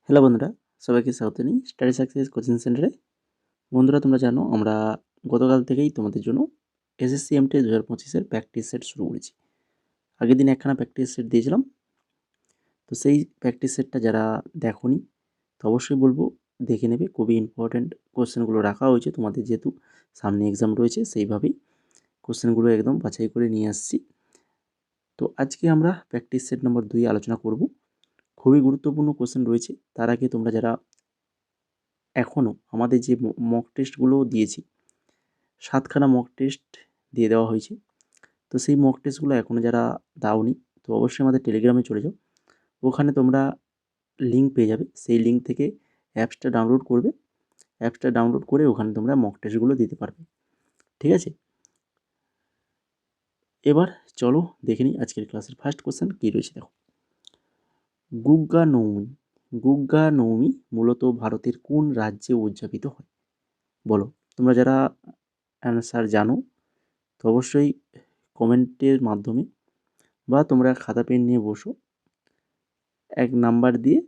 Hello বন্ধুরা, সবাইকে স্বাগত জানাই স্টাডি সাকসেস কোচিং সেন্টারে। বন্ধুরা, তোমরা জানো আমরা গতকাল থেকেই তোমাদের জন্য এসএসসি এমটি 2025-এর প্র্যাকটিস সেট শুরু করেছি। আগের দিন একখানা প্র্যাকটিস সেট দিয়েছিলাম, তো সেই প্র্যাকটিস সেটটা যারা দেখোনি তো অবশ্যই বলবো দেখে নেবে। খুবই ইম্পর্ট্যান্ট কোশ্চেনগুলো রাখা হয়েছে তোমাদের, যেহেতু সামনে এক্সাম রয়েছে সেইভাবেই কোশ্চেনগুলো একদম বাছাই করে নিয়ে আসছি। তো আজকে আমরা প্র্যাকটিস সেট নম্বর 2 আলোচনা করব। খুবই গুরুত্বপূর্ণ কোশ্চেন রয়েছে। তার আগে তোমরা যারা এখনও আমাদের যে মক টেস্টগুলো দিয়েছি, 7খানা মক টেস্ট দিয়ে দেওয়া হয়েছে, তো সেই মক টেস্টগুলো এখনও যারা দাওনি তো অবশ্যই আমাদের টেলিগ্রামে চলে যাও। ওখানে তোমরা লিঙ্ক পেয়ে যাবে, সেই লিঙ্ক থেকে অ্যাপসটা ডাউনলোড করবে। অ্যাপসটা ডাউনলোড করে ওখানে তোমরা মক টেস্টগুলো দিতে পারবে, ঠিক আছে? এবার চলো দেখে নিই আজকের ক্লাসের ফার্স্ট কোশ্চেন কী রয়েছে। দেখো, গুগ্গা নৌমি। গুগ্গা নৌমি মূলত ভারতের কোন রাজ্যে উদযাপিত হয়? বলো। তোমরা যারা অ্যান্সার জানো তো অবশ্যই কমেন্টের মাধ্যমে বা তোমরা খাতা পেন নিয়ে বসো, 1 নাম্বার দিয়ে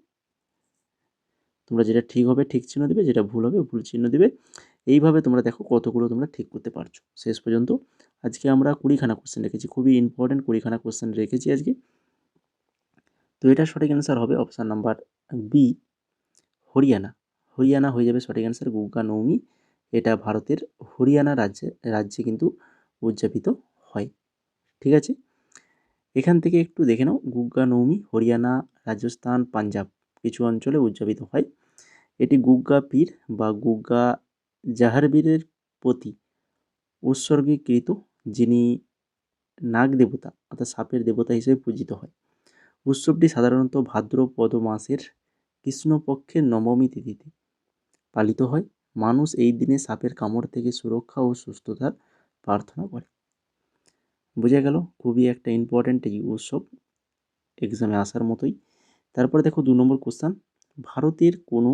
তোমরা যেটা ঠিক হবে ঠিক চিহ্ন দিবে, যেটা ভুল হবে ভুল চিহ্ন দিবে। এইভাবে তোমরা দেখো কতগুলো তোমরা ঠিক করতে পারছো শেষ পর্যন্ত। আজকে আমরা 20খানা কোশ্চেন রেখেছি, খুবই ইম্পর্টেন্ট 20খানা কোশ্চেন রেখেছি আজকে। তো এটা সঠিক অ্যান্সার হবে option number B, Haryana. Haryana হয়ে যাবে সঠিক অ্যান্সার। গুগ্গা নৌমি এটা ভারতের হরিয়ানা রাজ্যে কিন্তু উদযাপিত হয়, ঠিক আছে? এখান থেকে একটু দেখে নাও, গুগ্গা নৌমি হরিয়ানা, রাজস্থান, পাঞ্জাব কিছু অঞ্চলে উদযাপিত হয়। এটি গুগ্গা পীর বা গুগ্গা জাহারবীরের প্রতি উৎসর্গীকৃত, যিনি নাগ দেবতা অর্থাৎ সাপের দেবতা হিসেবে পূজিত হয়। উৎসবটি সাধারণত ভাদ্রপদ মাসের কৃষ্ণপক্ষের নবমী তিথিতে পালিত হয়। মানুষ এই দিনে সাপের কামড় থেকে সুরক্ষা ও সুস্থতার প্রার্থনা করে। বোঝা গেল, খুবই একটা ইম্পর্ট্যান্ট এই উৎসব, এক্সামে আসার মতোই। তারপরে দেখো 2 নম্বর কোশ্চেন, ভারতের কোনো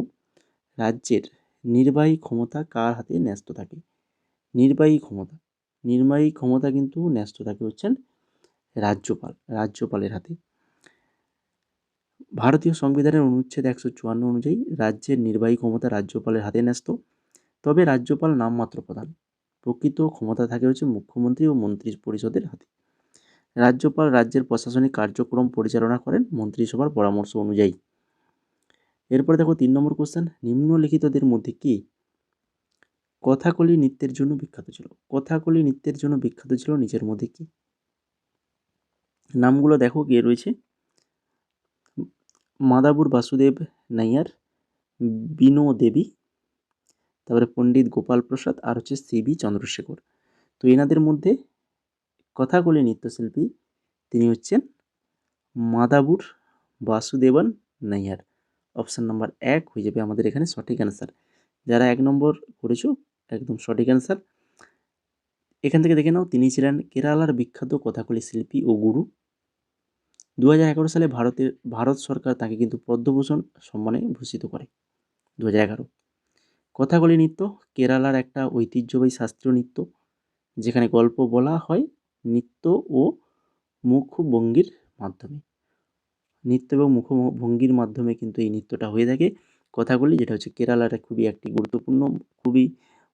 রাজ্যের নির্বাহী ক্ষমতা কার হাতে ন্যস্ত থাকে? নির্বাহী ক্ষমতা, নির্বাহী ক্ষমতা কিন্তু ন্যস্ত থাকে হচ্ছেন রাজ্যপালের হাতে। ভারতীয় সংবিধানের অনুচ্ছেদ 154 অনুযায়ী রাজ্যের নির্বাহী ক্ষমতা রাজ্যপালের হাতে ন্যস্ত, তবে রাজ্যপাল নামমাত্র প্রধান। প্রকৃত ক্ষমতা থাকে হচ্ছে মুখ্যমন্ত্রী ও মন্ত্রী পরিষদের হাতে। রাজ্যপাল রাজ্যের প্রশাসনিক কার্যক্রম পরিচালনা করেন মন্ত্রিসভার পরামর্শ অনুযায়ী। এরপরে দেখো 3 নম্বর কোশ্চেন, নিম্নলিখিতদের মধ্যে কি কথাকলি নৃত্যের জন্য বিখ্যাত ছিল? কথাকলি নৃত্যের জন্য বিখ্যাত ছিল নিচের মধ্যে কি? নামগুলো দেখো কে রয়েছে, মাদাবুর বাসুদেব নাইয়ার, বিনো দেবী, তারপরে পণ্ডিত গোপাল প্রসাদ, আর হচ্ছে সিবি চন্দ্রশেখর। তো এনাদের মধ্যে কথাকলি নৃত্যশিল্পী তিনি হচ্ছেন মাদাবুর বাসুদেবন নাইয়ার। অপশান নাম্বার 1 হয়ে যাবে আমাদের এখানে সঠিক অ্যান্সার। যারা 1 নম্বর করেছো একদম সঠিক অ্যান্সার। এখান থেকে দেখে নাও, তিনি ছিলেন কেরালার বিখ্যাত কথাকলি শিল্পী ও গুরু। 2011 সালে ভারত সরকার তাকে কিন্তু পদ্মভূষণ সম্মানে ভূষিত করে, 2011। কথাকলি নৃত্য কেরালার একটা ঐতিহ্যবাহী শাস্ত্রীয় নৃত্য, যেখানে গল্প বলা হয় নৃত্য ও মুখভঙ্গির মাধ্যমে। নৃত্য এবং মুখভঙ্গির মাধ্যমে কিন্তু এই নৃত্যটা হয়ে থাকে কথাকলি, যেটা হচ্ছে কেরালার খুবই একটি গুরুত্বপূর্ণ, খুবই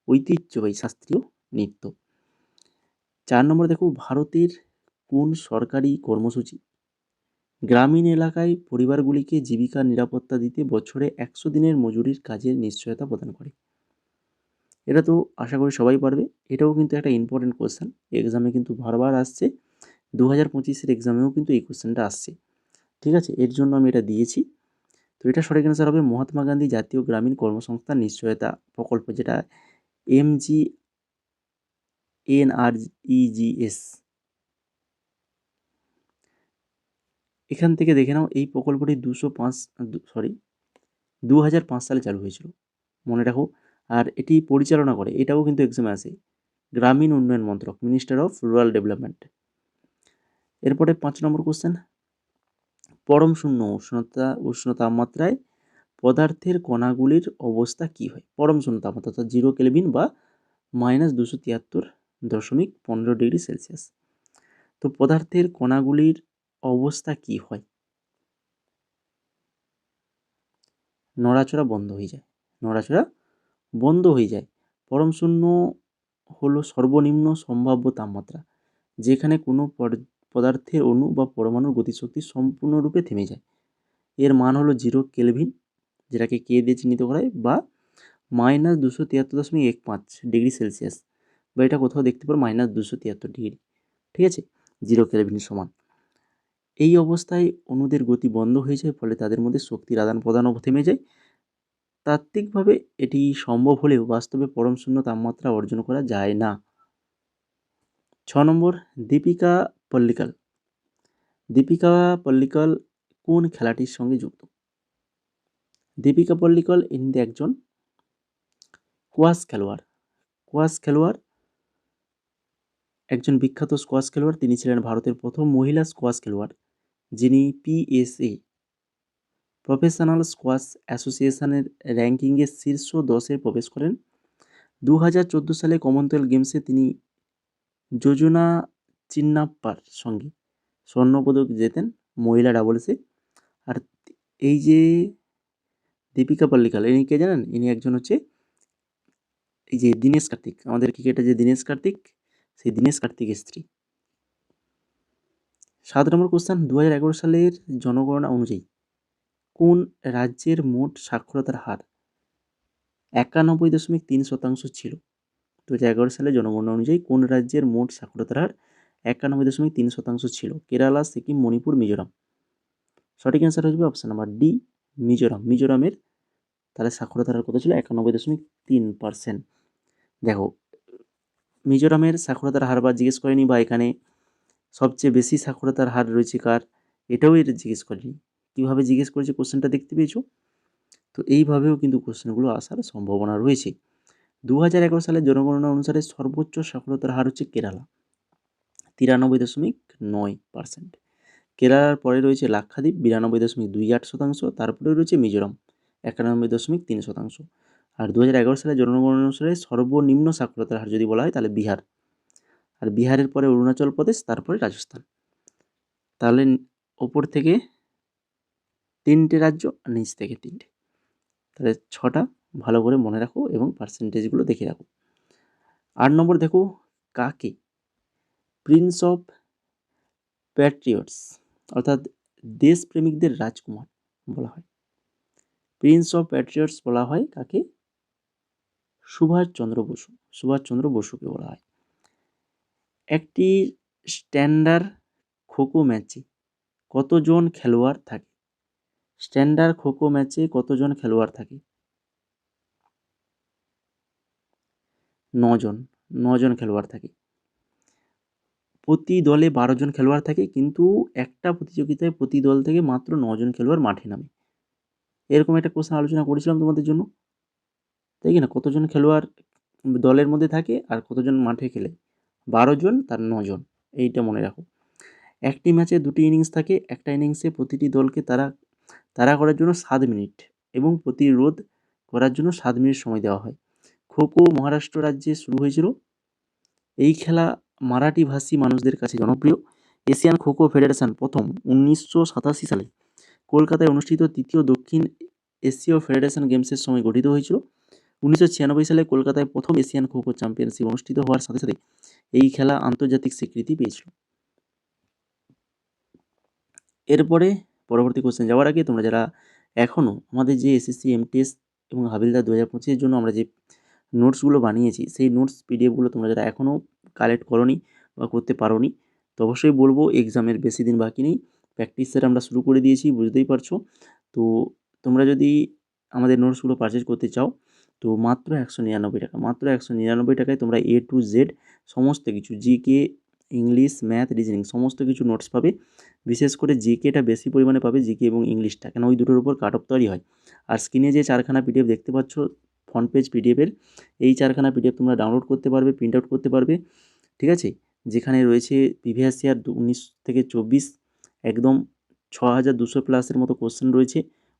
ঐতিহ্যবাহী শাস্ত্রীয় নৃত্য। 4 নম্বর দেখো, ভারতের কোন সরকারি কর্মসূচি গ্রামীণ এলাকায় পরিবারগুলিকে জীবিকার নিরাপত্তা দিতে বছরে 100 দিনের মজুরির কাজের নিশ্চয়তা প্রদান করে? এটা তো আশা করি সবাই পারবে। এটাও কিন্তু একটা ইম্পর্টেন্ট কোয়েশ্চেন, এক্সামে কিন্তু বারবার আসছে। 2025-এর এক্সামেও কিন্তু এই কোয়েশ্চেনটা আসছে, ঠিক আছে? এর জন্য আমি এটা দিয়েছি। তো এটা সঠিক অ্যান্সার হবে মহাত্মা গান্ধী জাতীয় গ্রামীণ কর্মসংস্থান নিশ্চয়তা প্রকল্প, যেটা MGNREGS। এখান থেকে দেখে নাও, এই প্রকল্পটি 2005 সালে চালু হয়েছিল, মনে রাখো। আর এটি পরিচালনা করে, এটাও কিন্তু এক্সামে আসে, গ্রামীণ উন্নয়ন মন্ত্রক, মিনিস্টার অফ রুরাল ডেভেলপমেন্ট। এরপরে 5 নম্বর কোশ্চেন, পরম শূন্য উষ্ণ তাপমাত্রায় পদার্থের কণাগুলির অবস্থা কি হয়? পরম শূন্য তাপমাত্রা অর্থাৎ 0 কেলভিন বা -273.15 ডিগ্রি সেলসিয়াস। তো পদার্থের কণাগুলির অবস্থা কি হয়? নড়াচড়া বন্ধ হয়ে যায়, নড়াচড়া বন্ধ হয়ে যায়। পরম শূন্য হলো সর্বনিম্ন সম্ভাব্য তাপমাত্রা, যেখানে কোনো পদার্থের অণু বা পরমাণুর গতিশক্তি সম্পূর্ণরূপে থেমে যায়। এর মান হলো 0 কেলভিন, যেটাকে কে দিয়ে চিহ্নিত করা হয়, বা -273.15 ডিগ্রি সেলসিয়াস, বা এটা কোথাও দেখতে পারো -273 ডিগ্রি। ঠিক আছে, 0 কেলভিন সমান। এই অবস্থায় অণুদের গতি বন্ধ হয়ে যায়, ফলে তাদের মধ্যে শক্তির আদান প্রদানও থেমে যায়। তাত্ত্বিকভাবে এটি সম্ভব হলেও বাস্তবে পরম শূন্য তাপমাত্রা অর্জন করা যায় না। 6 নম্বর, দীপিকা পল্লিকাল। দীপিকা পল্লিকাল কোন খেলাটির সঙ্গে যুক্ত? দীপিকা পল্লিকাল ইনি একজন স্কোয়াশ খেলোয়াড়। স্কোয়াশ খেলোয়াড়, একজন বিখ্যাত স্কোয়াশ খেলোয়াড়। তিনি ছিলেন ভারতের প্রথম মহিলা স্কোয়াশ খেলোয়াড়, যিনি পিএসএ প্রফেশনাল স্কোয়াশ অ্যাসোসিয়েশনের র্যাঙ্কিংয়ে শীর্ষ 10-এ প্রবেশ করেন। 2014 সালে কমনওয়েলথ গেমসে তিনি যোজনা চিন্নাপ্পার সঙ্গে স্বর্ণপদক জেতেন মহিলা ডাবলসে। আর এই যে দীপিকা পাল্লিকাল, ইনি কে জানেন? ইনি একজন হচ্ছে এই যে দীনেশ কার্তিক, আমাদের ক্রিকেটার যে দীনেশ কার্তিক, সেই দীনেশ কার্তিকের স্ত্রী। 7 নম্বর কোশ্চেন, 2011 সালের জনগণনা অনুযায়ী কোন রাজ্যের মোট সাক্ষরতার হার 91.3% ছিল? 2011 সালে জনগণনা অনুযায়ী কোন রাজ্যের মোট সাক্ষরতার হার 91.3% ছিল? কেরালা, সিকিম, মণিপুর, মিজোরাম। সঠিক অ্যান্সার হয়ে যাবে অপশন নাম্বার ডি, মিজোরাম। মিজোরামের তাহলে সাক্ষরতার হার কত ছিল? 91.3%। দেখো, মিজোরামের সাক্ষরতার হার বা জিজ্ঞেস করেনি, বা এখানে সবচেয়ে বেশি সাক্ষরতার হার রয়েছে কার, এটাও এটা জিজ্ঞেস করেনি। কীভাবে জিজ্ঞেস করেছে কোশ্চেনটা দেখতে পেয়েছো? তো এইভাবেও কিন্তু কোশ্চেনগুলো আসার সম্ভাবনা রয়েছে। 2011 সালের জনগণনা অনুসারে সর্বোচ্চ সাক্ষরতার হার হচ্ছে কেরালা, 93.9%। কেরালার পরে রয়েছে লাক্ষাদ্বীপ, 92.28%। তারপরে রয়েছে মিজোরাম, 91.3%। আর 2011 সালের জনগণনা অনুসারে সর্বনিম্ন সাক্ষরতার হার যদি বলা হয় তাহলে বিহার, আর বিহারের পরে অরুণাচল প্রদেশ, তারপরে রাজস্থান। তাহলে ওপর থেকে 3টে রাজ্য, আর নিচ থেকে 3টে, তাহলে 6টা ভালো করে মনে রাখো এবং পার্সেন্টেজগুলো দেখে রাখো। 8 নম্বর দেখো, কাকে প্রিন্স অফ প্যাট্রিয়টস অর্থাৎ দেশপ্রেমিকদের রাজকুমার বলা হয়? প্রিন্স অফ প্যাট্রিয়টস বলা হয় কাকে? সুভাষচন্দ্র বসু। সুভাষচন্দ্র বসুকে বলা হয়। একটি স্ট্যান্ডার্ড খোখো ম্যাচে কতজন খেলোয়াড় থাকে? স্ট্যান্ডার্ড খোখো ম্যাচে কতজন খেলোয়াড় থাকে? 9 জন। 9 জন খেলোয়াড় থাকে। প্রতি দলে 12 জন খেলোয়াড় থাকে, কিন্তু একটা প্রতিযোগিতায় প্রতি দল থেকে মাত্র 9 জন খেলোয়াড় মাঠে নামে। এরকম একটা কোশ্চেন আলোচনা করেছিলাম তোমাদের জন্য, তাই কি না? কতজন খেলোয়াড় দলের মধ্যে থাকে আর কতজন মাঠে খেলে? 12 জন, তার 9 জন, এইটা মনে রাখো। একটি ম্যাচে 2টি ইনিংস থাকে। একটা ইনিংসে প্রতিটি দলকে তাড়া করার জন্য 7 মিনিট এবং প্রতিরোধ করার জন্য 7 মিনিট সময় দেওয়া হয়। খোখো মহারাষ্ট্র রাজ্যে শুরু হয়েছিল। এই খেলা মারাঠিভাষী মানুষদের কাছে জনপ্রিয়। এশিয়ান খোখো ফেডারেশন প্রথম 1987 সালে কলকাতায় অনুষ্ঠিত তৃতীয় দক্ষিণ এশীয় ফেডারেশন গেমসের সময় গঠিত হয়েছিল। 1996 সালে কলকাতায় প্রথম এশিয়ান খোখো চ্যাম্পিয়নশিপ অনুষ্ঠিত হওয়ার সাথে সাথে এই খেলা আন্তর্জাতিক স্বীকৃতি পেয়েছিল। এরপরে পরবর্তী কোশ্চেন যাওয়ার আগে তোমরা যারা এখনও আমাদের যে এসএসসি এমটিএস এবং হাবিলদার 2025-এর জন্য আমরা যে নোটসগুলো বানিয়েছি, সেই নোটস পিডিএফগুলো তোমরা যারা এখনও কালেক্ট করোনি বা করতে পারোনি, তো অবশ্যই বলবো, এক্সামের বেশি দিন বাকি নেই। প্র্যাকটিস সেট আমরা শুরু করে দিয়েছি, বুঝতেই পারছো। তো তোমরা যদি আমাদের নোটসগুলো পারচেজ করতে চাও, তো মাত্র 199 টাকা, মাত্র 199 টাকায় তোমরা A to Z সমস্ত কিছু, জিকে, ইংলিশ, ম্যাথ, রিজনিং সমস্ত কিছু নোটস পাবে। বিশেষ করে জিকেটা বেশি পরিমাণে পাবে, জিকে এবং ইংলিশটা, কেন ওই দুটোর উপর কাট অফ তৈরি হয়। আর স্ক্রিনে যে 4খানা পিডিএফ দেখতে পাচ্ছ ফ্রন্ট পেজ পিডিএফের, এই 4খানা পিডিএফ তোমরা ডাউনলোড করতে পারবে, প্রিন্ট আউট করতে পারবে, ঠিক আছে? যেখানে রয়েছে প্রিভিয়াস ইয়ার 19 থেকে 24 একদম 6200 প্লাসের মতো কোশ্চেন রয়েছে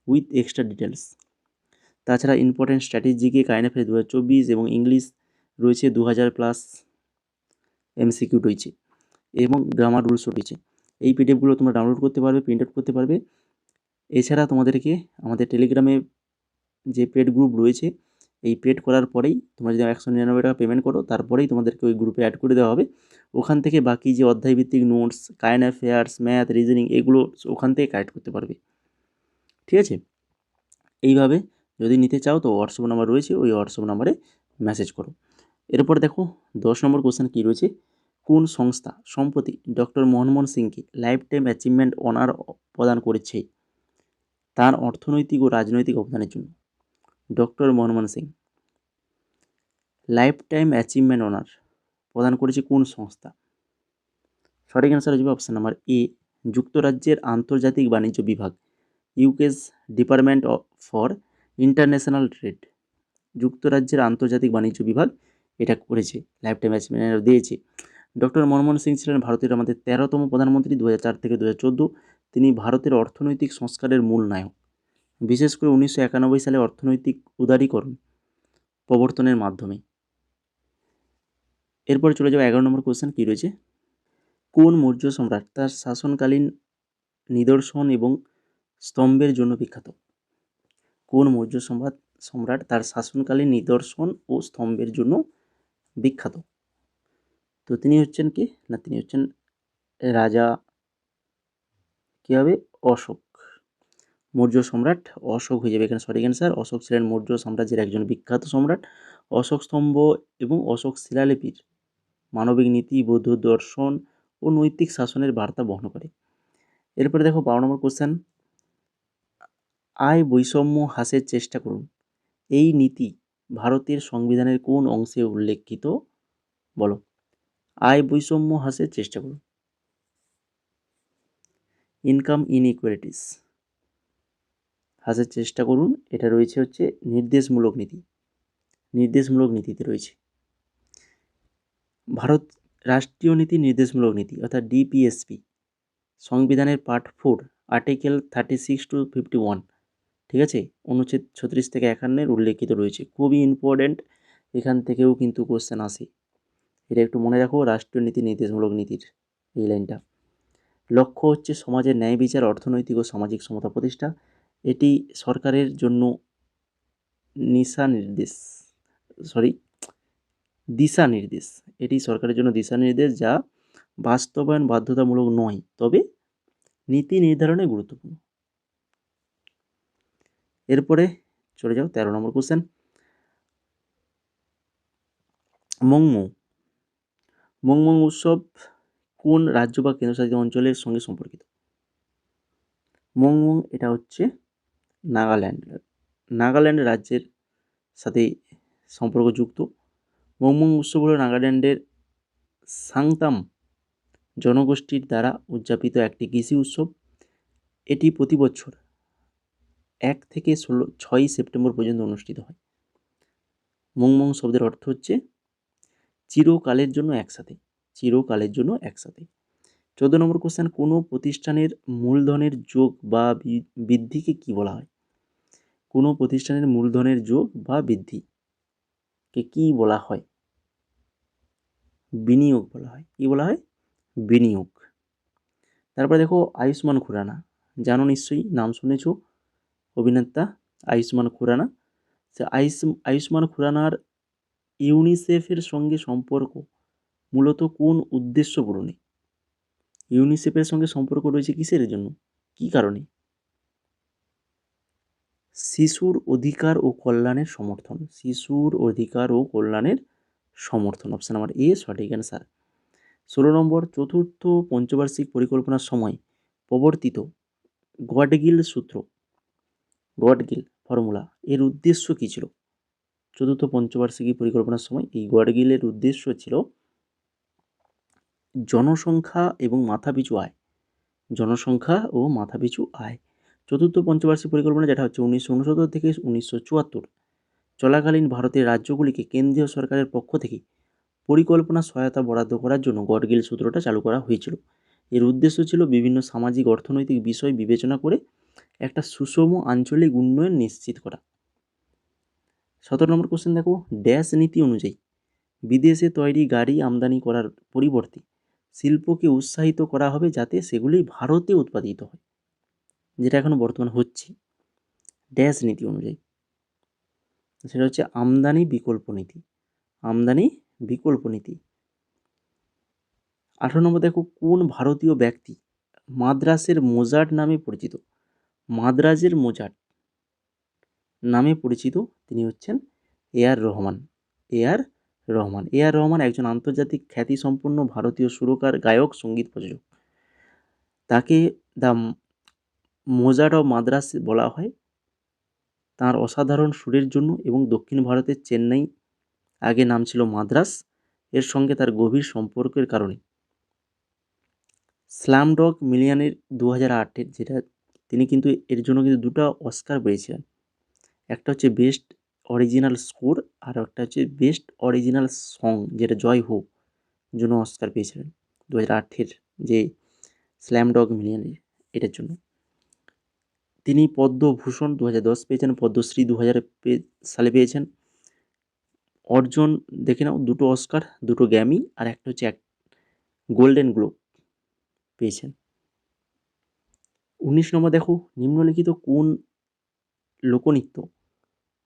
উইথ এক্সট্রা ডিটেলস। তাছাড়া ইম্পর্টেন্ট স্ট্র্যাটেজিকে কারেন্ট অ্যাফেয়ার্স 2024 এবং ইংলিশ রয়েছে 2000 প্লাস এমসিকিউ রয়েছে এবং গ্রামার রুলসও রয়েছে। এই পিডিএফগুলো তোমরা ডাউনলোড করতে পারবে, প্রিন্ট আউট করতে পারবে। এছাড়া তোমাদেরকে আমাদের টেলিগ্রামে যে পেড গ্রুপ রয়েছে, এই পেড করার পরেই তোমরা যদি 199 টাকা পেমেন্ট করো, তারপরেই তোমাদেরকে ওই গ্রুপে অ্যাড করে দেওয়া হবে। ওখান থেকে বাকি যে অধ্যায়ভিত্তিক notes, current affairs, math, reasoning, এগুলো ওখান থেকে কালেক্ট করতে পারবে। ঠিক আছে, এইভাবে যদি নিতে চাও তো হোয়াটসঅ্যাপ নাম্বার রয়েছে, ওই হোয়াটসঅ্যাপ নাম্বারে মেসেজ করো। এরপর দেখো 10 নম্বর কোশ্চেন কী রয়েছে, কোন সংস্থা সম্প্রতি ডক্টর মনমোহন সিংকে লাইফ টাইম অ্যাচিভমেন্ট অনার প্রদান করেছে তার অর্থনৈতিক ও রাজনৈতিক অবদানের জন্য? Doctor Manmohan Singh life time achievement honour প্রদান করেছে কোন সংস্থা? সঠিক অ্যান্সার হয়ে যাবে অপশান নাম্বার এ, যুক্তরাজ্যের আন্তর্জাতিক বাণিজ্য বিভাগ, ইউকেস ডিপার্টমেন্ট ফর ইন্টারন্যাশনাল ট্রেড। যুক্তরাজ্যের আন্তর্জাতিক বাণিজ্য বিভাগ এটা করেছে, লাইফ টাইম অ্যাচিভমেন্ট দিয়েছে। ডক্টর মনমোহন সিং ছিলেন ভারতের আমাদের 13তম প্রধানমন্ত্রী 2004 থেকে 2014। তিনি ভারতের অর্থনৈতিক সংস্কারের মূল নায়ক, বিশেষ করে 1991 সালে অর্থনৈতিক উদারীকরণ প্রবর্তনের মাধ্যমে। এরপরে চলে যাও 11 নম্বর কোশ্চেন কী রয়েছে, কোন মৌর্য সম্রাট তার শাসনকালীন নিদর্শন এবং স্তম্ভের জন্য বিখ্যাত? কোন মৌর্য সম্রাট তার শাসনকালীন নিদর্শন ও স্তম্ভের জন্য বিখ্যাত? তো তিনি হচ্ছেন কি না, তিনি হচ্ছেন রাজা কী হবে, অশোক। মৌর্য সম্রাট অশোক হয়ে যাবে এখানে সঠিক অ্যান্সার। অশোক ছিলেন মৌর্য সাম্রাজ্যের একজন বিখ্যাত সম্রাট। অশোক স্তম্ভ এবং অশোক শিলালিপির মানবিক নীতি, বৌদ্ধ দর্শন ও নৈতিক শাসনের বার্তা বহন করে। এরপরে দেখো 12 নম্বর কোশ্চেন, আয় বৈষম্য হ্রাসের চেষ্টা করুন, এই নীতি ভারতের সংবিধানের কোন অংশে উল্লেখিত? বলো, আয় বৈষম্য হ্রাসের চেষ্টা করুন, ইনকাম ইনইকুয়ালিটিস হ্রাসের চেষ্টা করুন, এটা রয়েছে হচ্ছে নির্দেশমূলক নীতি, নির্দেশমূলক নীতিতে রয়েছে। ভারত রাষ্ট্রীয় নীতি নির্দেশমূলক নীতি অর্থাৎ ডিপিএসপি সংবিধানের পার্ট 4 আর্টিকেল 36 to 51, ঠিক আছে, অনুচ্ছেদ 36 থেকে 51 উল্লেখিত রয়েছে। খুবই ইম্পর্টেন্ট, এখান থেকেও কিন্তু কোশ্চেন আসে, এটা একটু মনে রাখো, রাষ্ট্রীয় নীতি নির্দেশমূলক নীতির এই লাইনটা। লক্ষ্য হচ্ছে সমাজের ন্যায় বিচার, অর্থনৈতিক ও সামাজিক সমতা প্রতিষ্ঠা। এটি সরকারের জন্য দিশা নির্দেশ, এটি সরকারের জন্য দিশা নির্দেশ যা বাস্তবায়ন বাধ্যতামূলক নয়, তবে নীতি নির্ধারণে গুরুত্বপূর্ণ। এরপরে চলে যাও 13 নম্বর কোশ্চেন, মংমং উৎসব কোন রাজ্য বা কেন্দ্রশাসিত অঞ্চলের সঙ্গে সম্পর্কিত? মংমং এটা হচ্ছে নাগাল্যান্ড রাজ্যের সাথে সম্পর্কযুক্ত। মংমং উৎসব হল নাগাল্যান্ডের সাংতাম জনগোষ্ঠীর দ্বারা উদযাপিত একটি কৃষি উৎসব। এটি প্রতি বছর 1 থেকে 6 সেপ্টেম্বর পর্যন্ত অনুষ্ঠিত হয়। মংমং শব্দের অর্থ হচ্ছে চিরকালের জন্য একসাথে, চিরকালের জন্য একসাথে। 14 নম্বর কোশ্চেন, কোনো প্রতিষ্ঠানের মূলধনের যোগ বা বৃদ্ধিকে কি বলা হয়? কোনো প্রতিষ্ঠানের মূলধনের যোগ বা বৃদ্ধিকে কি বলা হয়? বিনিয়োগ বলা হয়। কি বলা হয়? বিনিয়োগ। তারপরে দেখো আয়ুষ্মান খুরানা, জানো নিশ্চয়ই, নাম শুনেছ, অভিনেতা আয়ুষ্মান খুরানা। সে আয়ুষ্মান খুরানার ইউনিসেফের সঙ্গে সম্পর্ক মূলত কোন উদ্দেশ্য পূরণে? ইউনিসেফের সঙ্গে সম্পর্ক রয়েছে কিসের জন্য, কি কারণে? শিশুর অধিকার ও কল্যাণের সমর্থন, শিশুর অধিকার ও কল্যাণের সমর্থন, অপশান নাম্বার এ সঠিক অ্যান্সার। 16 নম্বর, চতুর্থ পঞ্চবার্ষিক পরিকল্পনার সময় প্রবর্তিত গডগিল সূত্র, গডগিল ফর্মুলা, এর উদ্দেশ্য কী ছিল? চতুর্থ পঞ্চবার্ষিকী পরিকল্পনার সময় এই গডগিলের উদ্দেশ্য ছিল জনসংখ্যা এবং মাথাপিছু আয়, জনসংখ্যা ও মাথাপিছু আয়। চতুর্থ পঞ্চবার্ষিক পরিকল্পনা, যেটা হচ্ছে 1969 থেকে 1974 চলাকালীন ভারতের রাজ্যগুলিকে কেন্দ্রীয় সরকারের পক্ষ থেকে পরিকল্পনা সহায়তা বরাদ্দ করার জন্য গডগিল সূত্রটা চালু করা হয়েছিল। এর উদ্দেশ্য ছিল বিভিন্ন সামাজিক অর্থনৈতিক বিষয় বিবেচনা করে একটা সুষম আঞ্চলিক উন্নয়ন নিশ্চিত করা। 17 নম্বর কোশ্চেন দেখো, ড্যাশ নীতি অনুযায়ী বিদেশে তৈরি গাড়ি আমদানি করার পরিবর্তে শিল্পকে উৎসাহিত করা হবে যাতে সেগুলি ভারতে উৎপাদিত হয়, যেটা এখন বর্তমান হচ্ছে। ড্যাশ নীতি অনুযায়ী সেটা হচ্ছে আমদানি বিকল্প নীতি। আমদানি বিকল্প নীতি। 18 নম্বর দেখো, কোন ভারতীয় ব্যক্তি মাদ্রাজের মোজার্ট নামে পরিচিত? মাদ্রাজের মোজার্ট নামে পরিচিত তিনি হচ্ছেন এ.আর. রহমান। এ.আর. রহমান। এ.আর. রহমান একজন আন্তর্জাতিক খ্যাতিসম্পন্ন ভারতীয় সুরকার, গায়ক, সঙ্গীত প্রযোজক। তাকে দ্য মোজার্ট অফ মাদ্রাজ বলা হয় তাঁর অসাধারণ সুরের জন্য এবং দক্ষিণ ভারতের চেন্নাই, আগে নাম ছিল মাদ্রাজ, এর সঙ্গে তার গভীর সম্পর্কের কারণে। স্লামডগ মিলিয়নের 2008-এর যেটা, তিনি কিন্তু এর জন্য কিন্তু 2টা অস্কার পেয়েছিলেন। একটা হচ্ছে বেস্ট অরিজিনাল স্কোর, আর একটা হচ্ছে বেস্ট অরিজিনাল সং, যেটা জয় হো জন্য অস্কার পেয়েছিলেন 2008-এর যে স্ল্যামডগ মিলিয়নের, এটার জন্য। তিনি পদ্মভূষণ 2010 পেয়েছেন, পদ্মশ্রী 2000 সালে পেয়েছেন। অর্জন দেখে নাও, 2টো অস্কার, 2টো গ্র্যামি, আর একটা হচ্ছে গোল্ডেন গ্লোব পেয়েছেন। 19 নম্বর দেখো, নিম্নলিখিত কোন লোকনৃত্য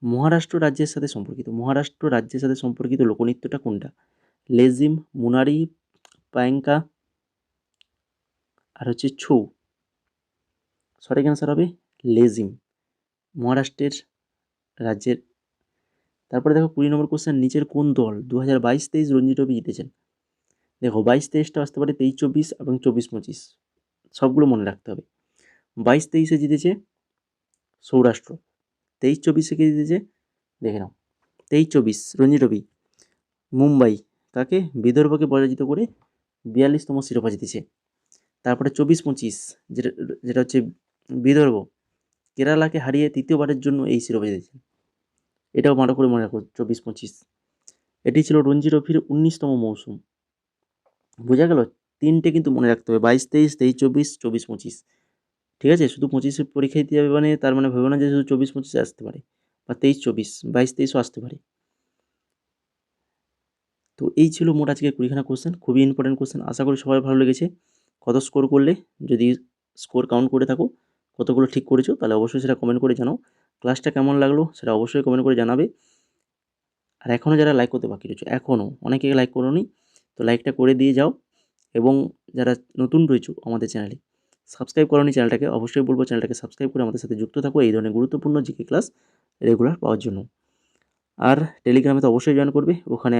মহারাষ্ট্র রাজ্যের সাথে সম্পর্কিত? মহারাষ্ট্র রাজ্যের সাথে সম্পর্কিত লোকনৃত্যটা কোনটা? লেজিম, মুনারি, পায়েঙ্কা, আর হচ্ছে ছৌ। সঠিক অ্যান্সার হবে লেজিম, মহারাষ্ট্রের রাজ্যের। তারপরে দেখো 20 নম্বর কোশ্চেন, নিচের কোন দল 2022-23 রঞ্জি ট্রফি জিতেছেন? দেখো 22-23টা আসতে পারে 23-24 এবং 24-25, সবগুলো মনে রাখতে হবে। 22-23-এ জিতেছে সৌরাষ্ট্র, 23-24-এ কে জিতেছে দেখে নাও। 23-24 রঞ্জি ট্রফি মুম্বাই, তাকে বিদর্ভকে পরাজিত করে 42তম শিরোপা জিতেছে। তারপরে 24-25 যেটা যেটা হচ্ছে বিদর্ভ, কেরালাকে হারিয়ে তৃতীয়বারের জন্য এই শিরোপা জিতেছে। এটাও ভালো করে মনে রাখো, 24-25। এটি ছিল রঞ্জি ট্রফির 19তম মৌসুম। বোঝা গেল? 3টে কিন্তু মনে রাখতে হবে, 22-23, 23-24, 24-25। ঠিক আছে? শুধু 25-এ পরীক্ষা দিতে যাবে মানে তার মানে ভেবো না যে শুধু 24-25 আসতে পারে, বা 23-24, 22-23ও আসতে পারে। তো এই ছিল মোট আজকে 20খানা কোশ্চেন, খুবই ইম্পর্টেন্ট কোশ্চেন। আশা করি সবাই ভালো লেগেছে। কত স্কোর করলে, যদি স্কোর কাউন্ট করে থাকো কতগুলো ঠিক করেছো, তাহলে অবশ্যই সেটা কমেন্ট করে জানাও। ক্লাসটা কেমন লাগলো সেটা অবশ্যই কমেন্ট করে জানাবে। আর এখনও যারা লাইক করতে বাকি রয়েছে, এখনও অনেকে লাইক করোনি, তো লাইকটা করে দিয়ে যাও। এবং যারা নতুন রয়েছো আমাদের চ্যানেলে, সাবস্ক্রাইব করোনি চ্যানেলটাকে, অবশ্যই বলবো চ্যানেলটাকে সাবস্ক্রাইব করে আমাদের সাথে যুক্ত থাকো এই ধরনের গুরুত্বপূর্ণ জিকে ক্লাস রেগুলার পাওয়ার জন্য। আর টেলিগ্রামে তো অবশ্যই জয়েন করবে, ওখানে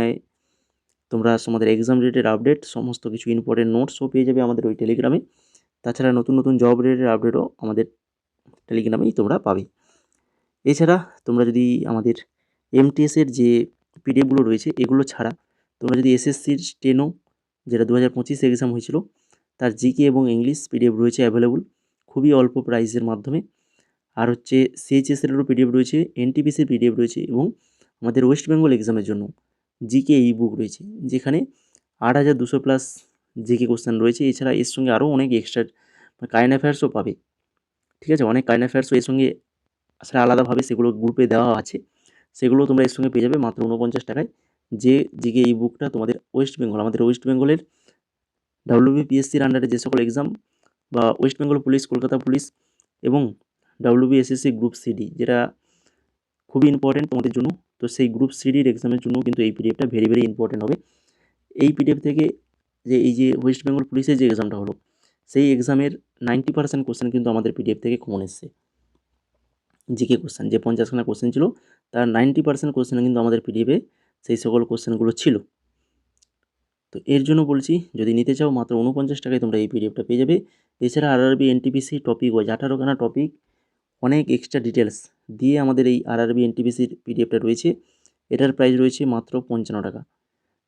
তোমরা তোমাদের এক্সাম রিলেটেড আপডেট, সমস্ত কিছু ইম্পর্টেন্ট নোটসও পেয়ে যাবে আমাদের ওই টেলিগ্রামে। তাছাড়া নতুন নতুন জব রিলেটেড আপডেটও আমাদের টেলিগ্রামেই তোমরা পাবে। এছাড়া তোমরা যদি আমাদের এমটিএসের যে পিডিএফগুলো রয়েছে এগুলো ছাড়া তোমরা যদি এসএসসির স্টেনো, যেটা 2025 এক্সাম হয়েছিল, তার জিকে এবং ইংলিশ পিডিএফ রয়েছে অ্যাভেলেবল খুবই অল্প প্রাইসের মাধ্যমে। আর হচ্ছে সিএইচএসেরও পিডিএফ রয়েছে, এনটিপিসির পিডিএফ রয়েছে, এবং আমাদের ওয়েস্ট বেঙ্গল এক্সামের জন্য জিকে ই বুক রয়েছে, যেখানে 8200+ জিকে কোশ্চেন রয়েছে। এছাড়া এর সঙ্গে আরও অনেক এক্সট্রা কারেন্ট অ্যাফেয়ার্সও পাবে। ঠিক আছে? অনেক কারেন্ট অ্যাফেয়ার্সও এর সঙ্গে আসলে আলাদাভাবে সেগুলো গ্রুপে দেওয়া আছে, সেগুলো তোমরা এর সঙ্গে পেয়ে যাবে মাত্র 49 টাকায়। যে জিকে ই বুকটা তোমাদের ওয়েস্ট বেঙ্গল, আমাদের ওয়েস্ট বেঙ্গলের WBPSCর আন্ডারে যে সকল এক্সাম, বা West Bengal police, Kolkata police, এবং WBSSC গ্রুপ সিডি, যেটা খুবই ইম্পর্টেন্ট তোমাদের জন্য, তো সেই গ্রুপ সিডির এক্সামের জন্য কিন্তু এই পিডিএফটা ভেরি ভেরি ইম্পর্টেন্ট হবে। এই পিডিএফ থেকে যে এই যে ওয়েস্ট বেঙ্গল পুলিশের যে এক্সামটা হলো, সেই এক্সামের 90% কোশ্চেন কিন্তু আমাদের পিডিএফ থেকে কমন এসছে। জিকে কোশ্চেন যে 50খানা কোশ্চেন ছিল, তার 90% কোশ্চেন কিন্তু আমাদের পিডিএফে সেই সকল কোশ্চেনগুলো ছিল। তো এর জন্য বলছি, যদি নিতে চাও মাত্র 49 টাকায় তোমরা এই পিডিএফটা পেয়ে যাবে। এছাড়া আরআরবি এনটিপিসি টপিক ওয়াইজ 18খানা টপিক, অনেক এক্সট্রা ডিটেলস দিয়ে আমাদের এই আরআরবি এনটিপিসির পিডিএফটা রয়েছে। এটার প্রাইস রয়েছে মাত্র 55 টাকা।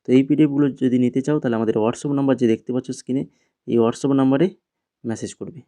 তো এই পিডিএফগুলো যদি নিতে চাও তাহলে আমাদের হোয়াটসঅ্যাপ নাম্বার যে দেখতে পাচ্ছ স্ক্রিনে, এই হোয়াটসঅ্যাপ নাম্বারে মেসেজ করবে।